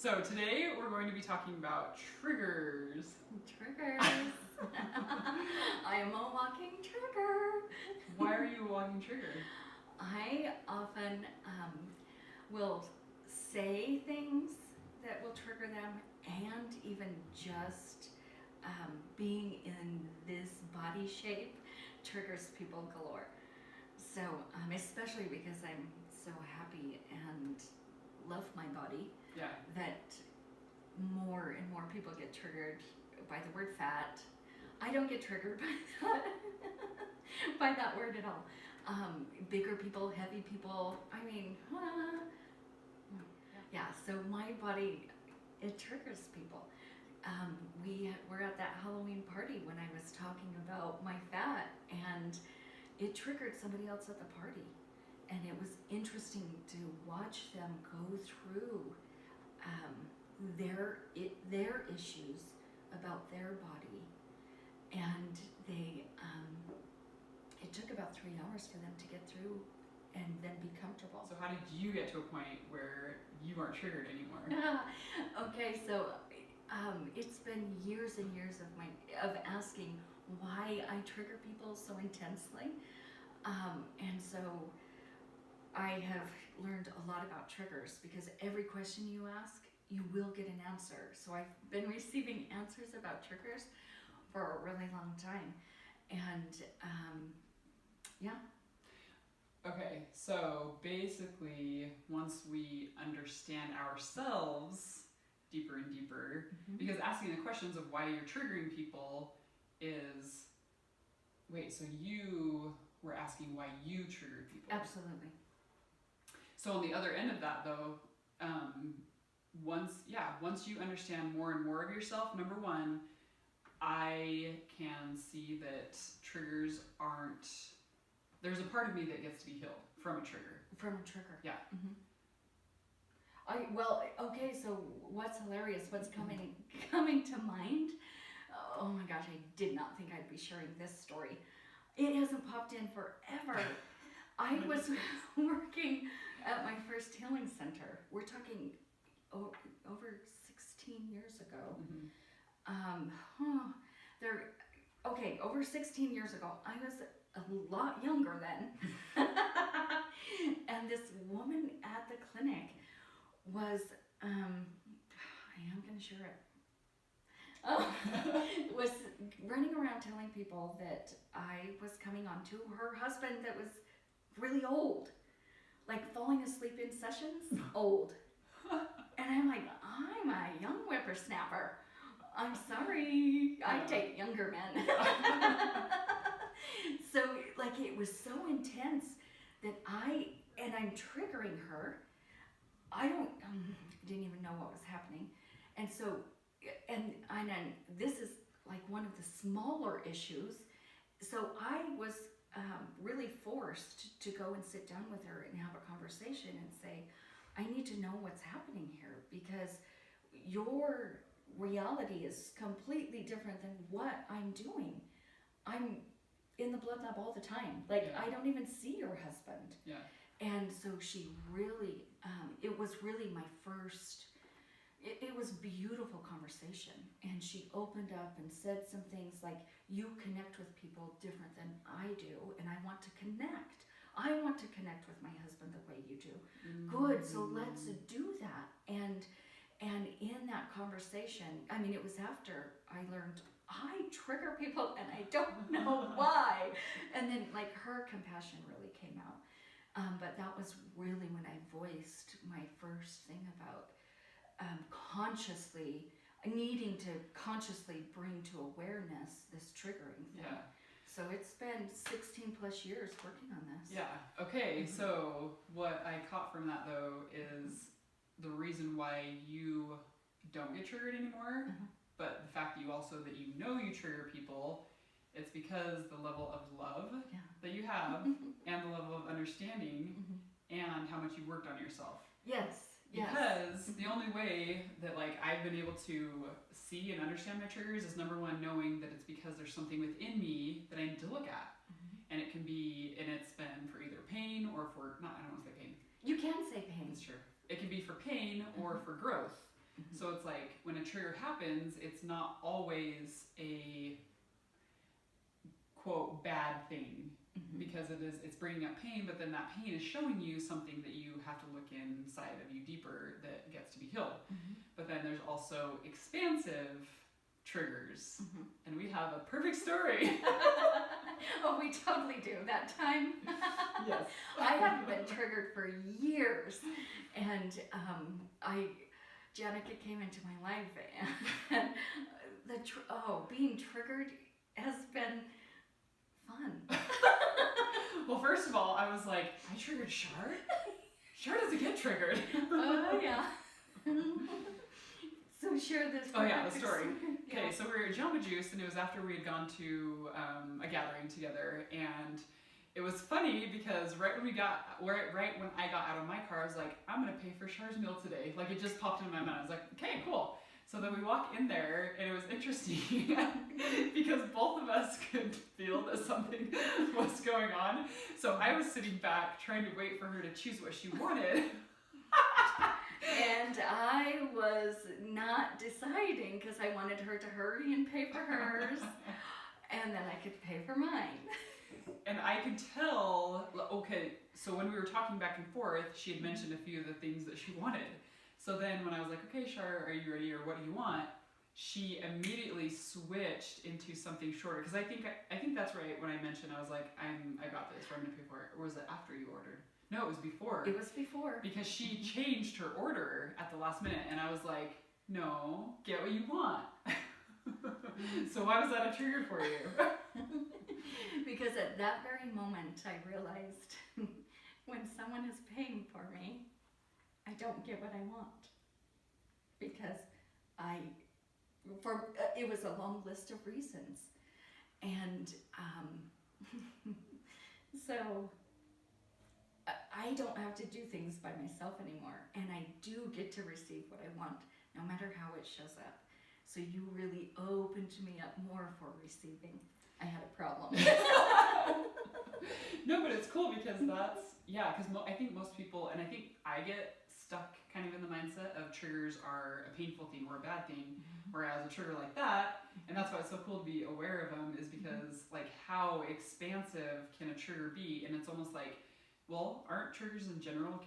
So today we're going to be talking about triggers. Triggers. I am a walking trigger. Why are you a walking trigger? I often will say things that will trigger them, and even just being in this body shape triggers people galore. So, especially because I'm so happy and love my body, Yeah. that more and more people get triggered by the word fat. I don't get triggered by that, by that word at all. Bigger people, heavy people, I mean, yeah, so my body, it triggers people. We were at that Halloween party when I was talking about my fat, and it triggered somebody else at the party. And it was interesting to watch them go through their issues about their body, and they it took about 3 hours for them to get through and then be comfortable. So how did you get to a point where you aren't triggered anymore? Okay, so it's been years and years of asking why I trigger people so intensely, and so I have learned a lot about triggers, because every question you ask, you will get an answer. So I've been receiving answers about triggers for a really long time. And yeah. Okay, so basically, once we understand ourselves deeper and deeper, because asking the questions of why you're triggering people is, wait, so you were asking why you triggered people. Absolutely. So on the other end of that, though, once you understand more and more of yourself, number one, I can see that triggers aren't. There's a part of me that gets to be healed from a trigger. From a trigger. Yeah. Okay. So what's hilarious? What's coming to mind? Oh my gosh! I did not think I'd be sharing this story. It hasn't popped in forever. I was working at my first healing center. We're talking over 16 years ago. Over 16 years ago. I was a lot younger then. And this woman at the clinic was, I am going to share it. Was running around telling people that I was coming on to her husband that was really old, like falling asleep in sessions, old. And I'm like, I'm a young whippersnapper. I'm sorry, I date younger men. So like, it was so intense that I'm triggering her. I didn't even know what was happening. And so, and this is like one of the smaller issues. So I was really forced to go and sit down with her and have a conversation and say, I need to know what's happening here, because your reality is completely different than what I'm doing. I'm in the blood lab all the time. Like, I don't even see your husband. Yeah. And so she really, it was really my first, it was beautiful conversation. And she opened up and said some things like, you connect with people different than I do, and I want to connect. I want to connect with my husband the way you do. Good, so let's do that. And in that conversation, I mean, it was after I learned I trigger people and I don't know why. And then like her compassion really came out. But that was really when I voiced my first thing about needing to consciously bring to awareness this triggering thing. Yeah. So it's been 16 plus years working on this. Yeah. Okay. So what I caught from that, though, is the reason why you don't get triggered anymore, but the fact that you know you trigger people, it's because the level of love that you have and the level of understanding and how much you worked on yourself. Yes. Because the only way that like I've been able to see and understand my triggers is, number one, knowing that it's because there's something within me that I need to look at. And it can be, and it's been for either pain or for, I don't want to say pain. You can say pain. That's true. It can be for pain or for growth. So it's like when a trigger happens, it's not always a quote bad thing, because it's bringing up pain, but then that pain is showing you something that you have to look inside of you deeper that gets to be healed. But then there's also expansive triggers, and we have a perfect story. Oh, we totally do. That time, Yes. I hadn't been triggered for years, and Janica came into my life, and being triggered has been fun. Well, first of all, I was like, I triggered Shar? Shar doesn't get triggered. Oh yeah. So share this. Oh yeah, the story. Yeah. Okay, so we were at Jamba Juice, and it was after we had gone to a gathering together, and it was funny because right when I got out of my car, I was like, I'm gonna pay for Shar's meal today. Like, it just popped into my mind. I was like, okay, cool. So then we walk in there, and it was interesting because both of us could feel that something was going on. So I was sitting back trying to wait for her to choose what she wanted. And I was not deciding because I wanted her to hurry and pay for hers, and then I could pay for mine. And I could tell, okay, so when we were talking back and forth, she had mentioned a few of the things that she wanted. So then when I was like, okay, Shar, are you ready, or what do you want? She immediately switched into something shorter, because I think that's right when I mentioned, I was like, I got this, or I'm gonna pay for it. Or was it after you ordered? No, it was before. It was before. Because she changed her order at the last minute, and I was like, no, get what you want. So why was that a trigger for you? Because at that very moment, I realized when someone is paying for me, I don't get what I want. Because it was a long list of reasons. And so I don't have to do things by myself anymore, and I do get to receive what I want, no matter how it shows up. So you really opened me up more for receiving. I had a problem. No, but it's cool because I think most people, and I think I get stuck kind of in the mindset of triggers are a painful thing or a bad thing, whereas a trigger like that, and that's why it's so cool to be aware of them, is because like how expansive can a trigger be? And it's almost like, well, aren't triggers in general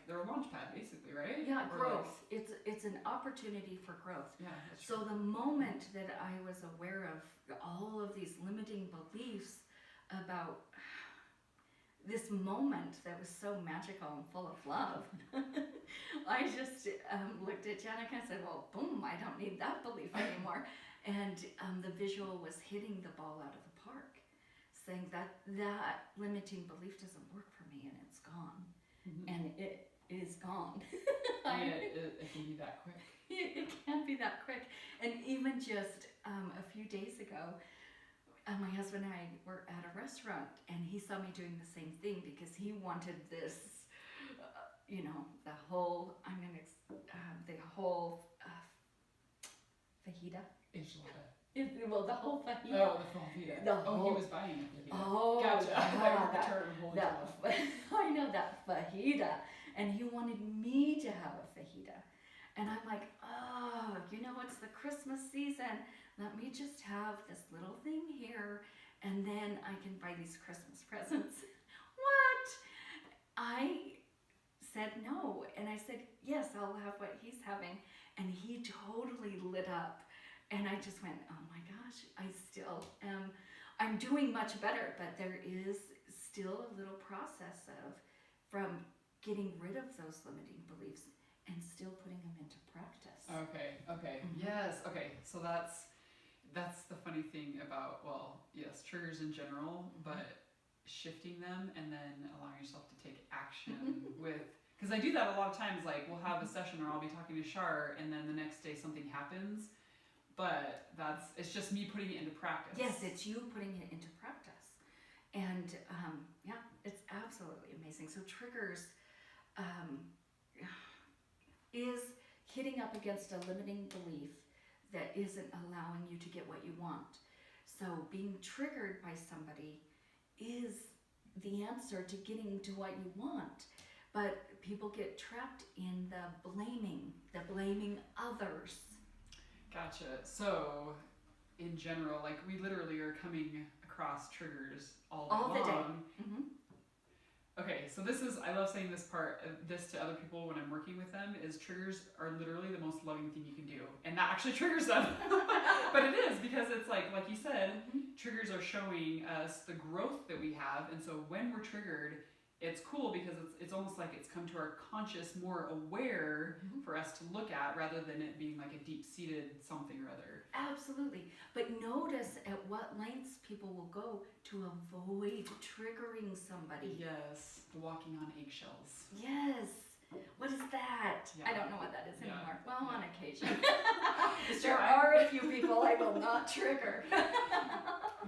they're a launch pad basically, right? Yeah, Or growth. It's an opportunity for growth. Yeah, that's So true. the moment that I was aware of all of these limiting beliefs about this moment that was so magical and full of love, I just looked at Janica and said, well, boom, I don't need that belief anymore. And the visual was hitting the ball out of the park, saying that limiting belief doesn't work for me, and it's gone. And it is gone. I mean, it can be that quick. It can't be that quick. And even just a few days ago, my husband and I were at a restaurant, and he saw me doing the same thing because he wanted this, the whole fajita. Enchilada. Well, the whole fajita. Oh, the fajita. He was buying it. Oh, Gotcha. yeah, I know that fajita, and he wanted me to have a fajita, and I'm like, oh, it's the Christmas season. Let me just have this little thing here, and then I can buy these Christmas presents. What? I said no, and I said yes, I'll have what he's having, and he totally lit up. And I just went, oh my gosh, I still am, I'm doing much better, but there is still a little process from getting rid of those limiting beliefs and still putting them into practice. Okay. Yes, okay. So that's the funny thing about, triggers in general, but shifting them and then allowing yourself to take action because I do that a lot of times, like we'll have a session or I'll be talking to Shar, and then the next day something happens. But it's just me putting it into practice. Yes, it's you putting it into practice. And it's absolutely amazing. So triggers is hitting up against a limiting belief that isn't allowing you to get what you want. So being triggered by somebody is the answer to getting to what you want. But people get trapped in the blaming others. Gotcha. So, in general, like we literally are coming across triggers all day long. Mm-hmm. Okay, so I love saying this to other people when I'm working with them, is triggers are literally the most loving thing you can do. And that actually triggers them. But it is, because it's like you said, triggers are showing us the growth that we have. And so when we're triggered, it's cool because it's almost like it's come to our conscious, more aware for us to look at, rather than it being like a deep-seated something or other. Absolutely. But notice at what lengths people will go to avoid triggering somebody. Yes, walking on eggshells. Yes. What is that? Yeah. I don't know what that is anymore. Well, Yeah. on occasion. There are a few people I will not trigger.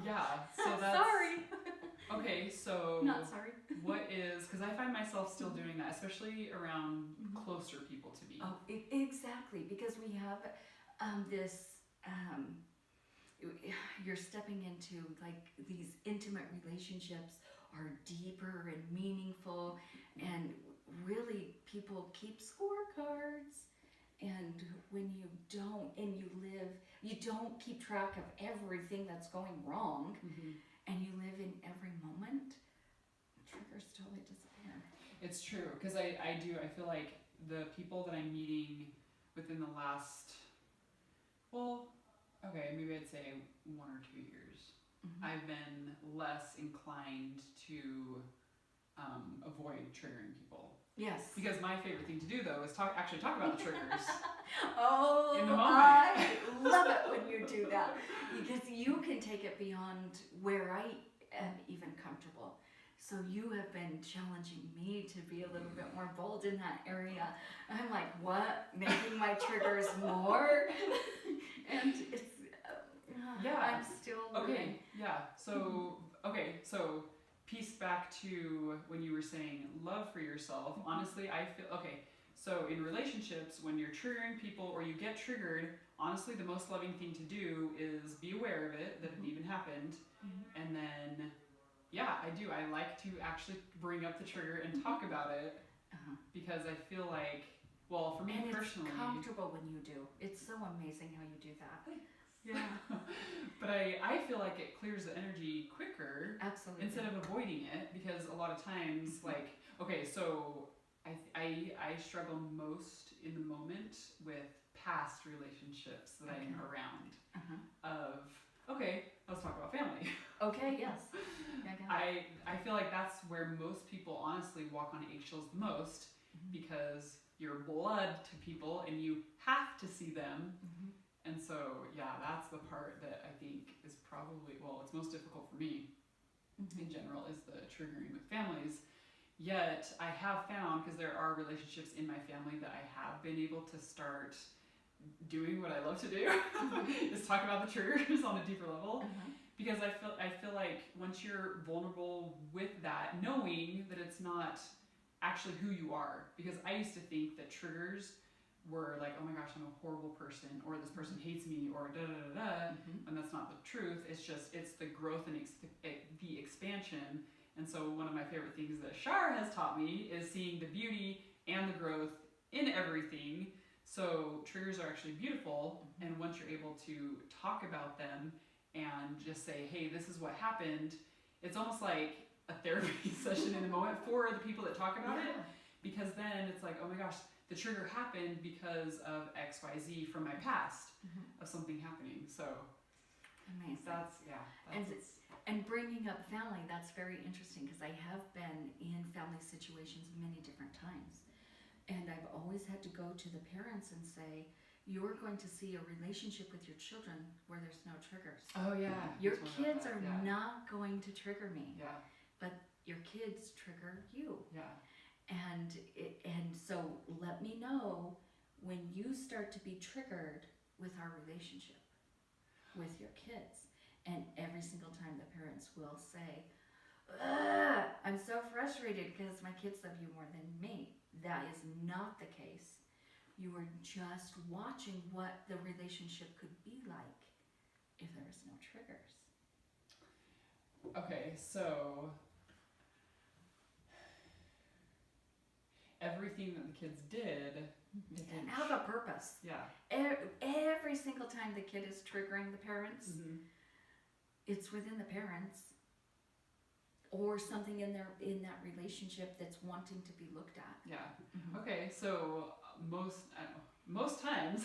Yeah, so that's... Sorry. Okay, so... Not sorry. What is... Because I find myself still doing that, especially around closer people to me. Oh, exactly. Because we have this... you're stepping into like these intimate relationships are deeper and meaningful, and really people keep scorecards, and when you don't, and you don't keep track of everything that's going wrong, and you live in every moment, triggers totally disappear. It's true, because I feel like the people that I'm meeting within the last, well, okay, maybe I'd say 1 or 2 years, I've been less inclined to avoid triggering people. Yes. Because my favorite thing to do, though, is talk about the triggers. Oh, in the moment. I love it when you do that, because you can take it beyond where I am even comfortable. So you have been challenging me to be a little bit more bold in that area. I'm like, what? Making my triggers more? And it's, Yeah. I'm still learning. Okay, yeah. So, so piece back to when you were saying love for yourself. Honestly, I feel, so in relationships, when you're triggering people or you get triggered, honestly, the most loving thing to do is be aware of it, that it even happened, and then, yeah, I do. I like to actually bring up the trigger and talk about it, because I feel like, well, for me and personally... it's comfortable when you do. It's so amazing how you do that. Yeah. But I feel like it clears the energy quicker. Absolutely. Instead of avoiding it, because a lot of times, like, okay, so I struggle most in the moment with past relationships that I'm around. Okay, let's talk about family. Okay, yes. I feel like that's where most people honestly walk on eggshells the most, because you're blood to people and you have to see them. And so, yeah, that's the part that I think is probably, well, it's most difficult for me in general, is the triggering with families. Yet, I have found, because there are relationships in my family that I have been able to start doing what I love to do, is talk about the triggers on a deeper level. Because I feel like once you're vulnerable with that, knowing that it's not actually who you are, because I used to think that triggers were like, oh my gosh, I'm a horrible person, or this person hates me, or da da da da, and that's not the truth. It's the growth and the expansion. And so one of my favorite things that Shar has taught me is seeing the beauty and the growth in everything. So triggers are actually beautiful, and once you're able to talk about them and just say, hey, this is what happened, it's almost like a therapy session in the moment for the people that talk about it, because then it's like, oh my gosh, the trigger happened because of XYZ from my past, of something happening. So amazing. And bringing up family, that's very interesting, because I have been in family situations many different times, and I've always had to go to the parents and say, you're going to see a relationship with your children where there's no triggers. Oh yeah. Your kids are not going to trigger me. Yeah. But your kids trigger you. Yeah. And so let me know when you start to be triggered with our relationship with your kids. And every single time the parents will say, I'm so frustrated because my kids love you more than me. That is not the case. You are just watching what the relationship could be like if there was no triggers. Okay, so... everything that the kids did, and have a purpose. Yeah. Every single time the kid is triggering the parents, Mm-hmm. it's within the parents or something in that relationship that's wanting to be looked at. Yeah. Mm-hmm. Okay, so most times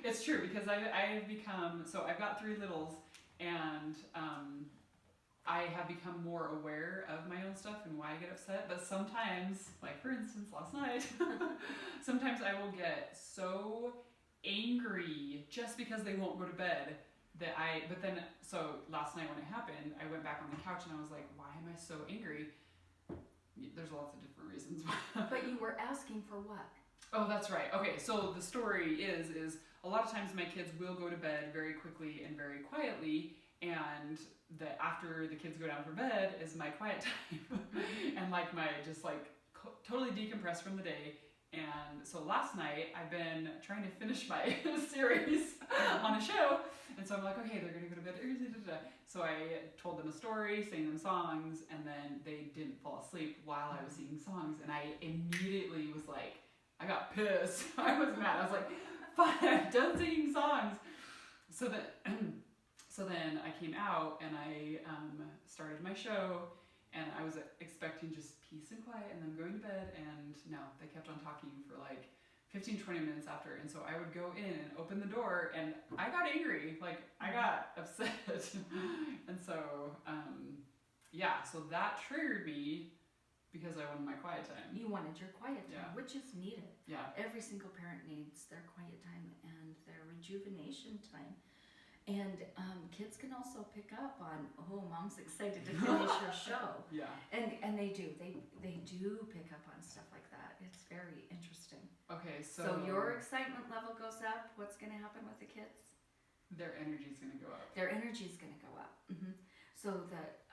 it's true because I've become, so I've got 3 littles, and I have become more aware of my own stuff and why I get upset. But sometimes, like for instance last night, sometimes I will get so angry just because they won't go to bed but then, so last night when it happened, I went back on the couch and I was like, why am I so angry? There's lots of different reasons. But you were asking for what? Oh, that's right. Okay, so the story is a lot of times my kids will go to bed very quickly and very quietly, and after the kids go down for bed is my quiet time and like my just like totally decompress from the day. And so last night I've been trying to finish my series on a show, and so I'm like, okay, they're gonna go to bed. So I told them a story, sang them songs, and then they didn't fall asleep while I was singing songs, and I immediately was like, I got pissed. I was mad. I was like, fine, I'm done singing songs. So then I came out and I started my show, and I was expecting just peace and quiet and them going to bed, and no, they kept on talking for like 15-20 minutes after. And so I would go in and open the door, and I got angry, like I got upset. And so so that triggered me because I wanted my quiet time. You wanted your quiet time, Yeah. which is needed. Yeah. Every single parent needs their quiet time and their rejuvenation time. And kids can also pick up on, oh, mom's excited to finish her show. Yeah. And they do. They do pick up on stuff like that. It's very interesting. Okay, So your excitement level goes up. What's going to happen with the kids? their energy's gonna go up. Their energy's going to go up. Mm-hmm. So that,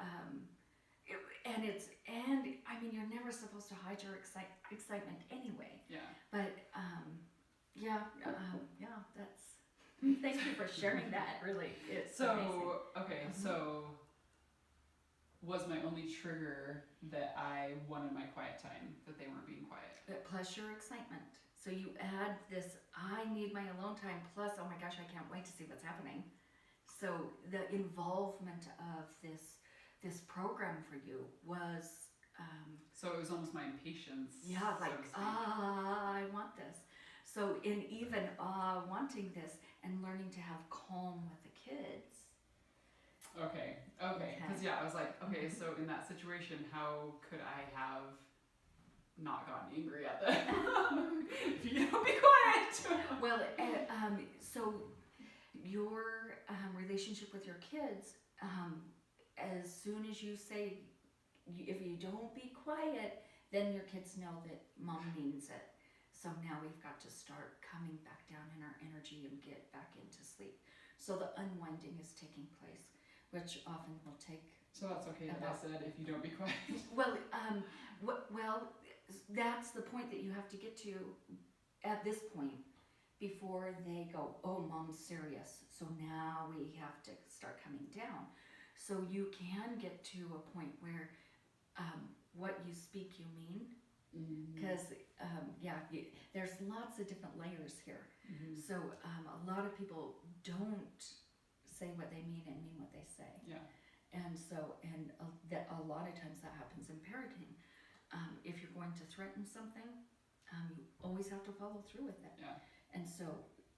and I mean, you're never supposed to hide your excitement anyway. Yeah. But that's. Thank you for sharing that. Really, it's amazing. Okay, so was my only trigger that I wanted my quiet time, that they weren't being quiet. Plus your excitement. So you add this, I need my alone time, plus, oh my gosh, I can't wait to see what's happening. So the involvement of this program for you was... so it was almost my impatience. Yeah, like, so to speak. I want this. So in even wanting this and learning to have calm with the kids. Okay, because I was like, okay, so in that situation, how could I have not gotten angry at them? If you don't be quiet. Well, so your relationship with your kids, as soon as you say, if you don't be quiet, then your kids know that mom means it. So now we've got to start coming back down in our energy and get back into sleep. So the unwinding is taking place, which often will take... So that's okay that I said, if you don't be quiet. Well, that's the point that you have to get to at this point before they go, oh, mom's serious. So now we have to start coming down. So you can get to a point where what you speak, you mean. Because, there's lots of different layers here. Mm-hmm. So a lot of people don't say what they mean and mean what they say. Yeah. And so, that a lot of times that happens in parenting. If you're going to threaten something, you always have to follow through with it. Yeah. And so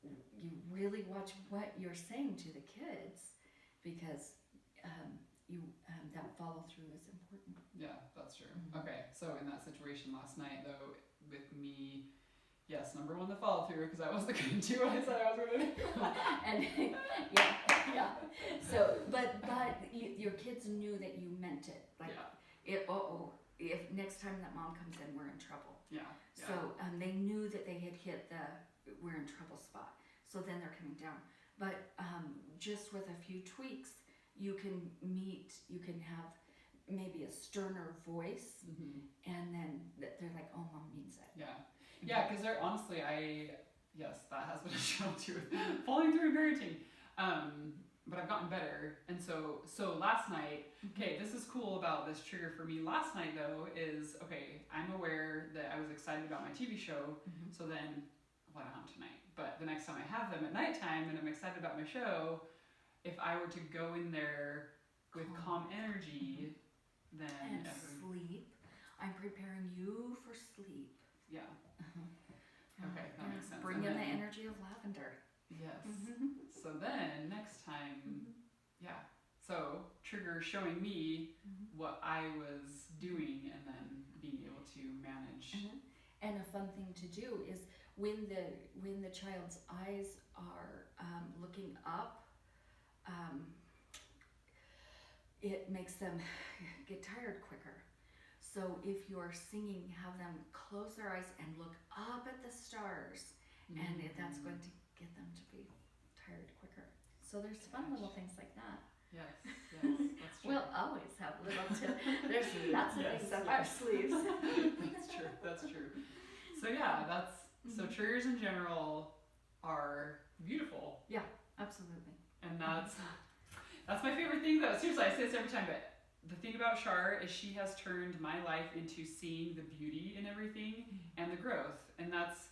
you really watch what you're saying to the kids, because that follow through is important. Yeah, that's true. Mm-hmm. Okay, so in that situation last night, though, with me, yes, number one, the follow through, because I wasn't going to do what I said I was going to do. And yeah. So, but your kids knew that you meant it. Like, if next time that mom comes in, we're in trouble. Yeah. So they knew that they had hit the we're in trouble spot. So then they're coming down. But just with a few tweaks, you can have maybe a sterner voice, and then they're like, oh, mom means it. Yeah, because they're honestly, that has been a struggle too, falling through parenting. but I've gotten better. And so last night, okay, this is cool about this trigger for me. Last night though is, okay, I'm aware that I was excited about my TV show. So then, well, not tonight, but the next time I have them at nighttime and I'm excited about my show, if I were to go in there with calm energy, then and sleep. I'm preparing you for sleep. Yeah. Okay, that makes sense. Bring in the energy of lavender. Yes. So then next time, yeah. So trigger showing me what I was doing and then being able to manage. And a fun thing to do is when the child's eyes are looking up, it makes them get tired quicker. So if you're singing, have them close their eyes and look up at the stars, and that's going to get them to be tired quicker. So there's fun little things like that. Yes, that's true. We'll always have little there's lots of things up our sleeves. That's true. So yeah, so triggers in general are beautiful. Yeah, absolutely. And that's my favorite thing though. Seriously, I say this every time, but the thing about Shar is she has turned my life into seeing the beauty in everything and the growth. And that's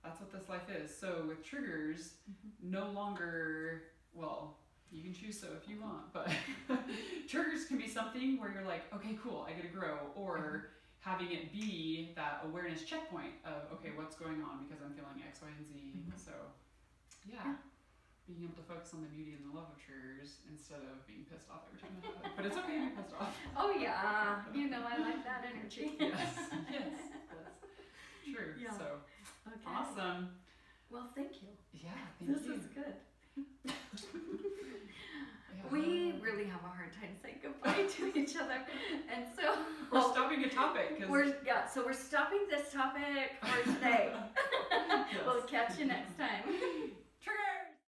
what this life is. So with triggers, no longer, well, you can choose so if you want, but triggers can be something where you're like, okay, cool, I get to grow, or having it be that awareness checkpoint of, okay, what's going on because I'm feeling X, Y, and Z. So yeah, being able to focus on the beauty and the love of triggers instead of being pissed off every time I have it. But it's okay to be pissed off. Oh yeah, I like that energy. Yes, that's true. Yeah. So Okay. awesome. Well, thank you. Yeah, This is good. We really have a hard time saying goodbye to each other, and so we're stopping a topic because we're stopping this topic for today. Yes. We'll catch you next time.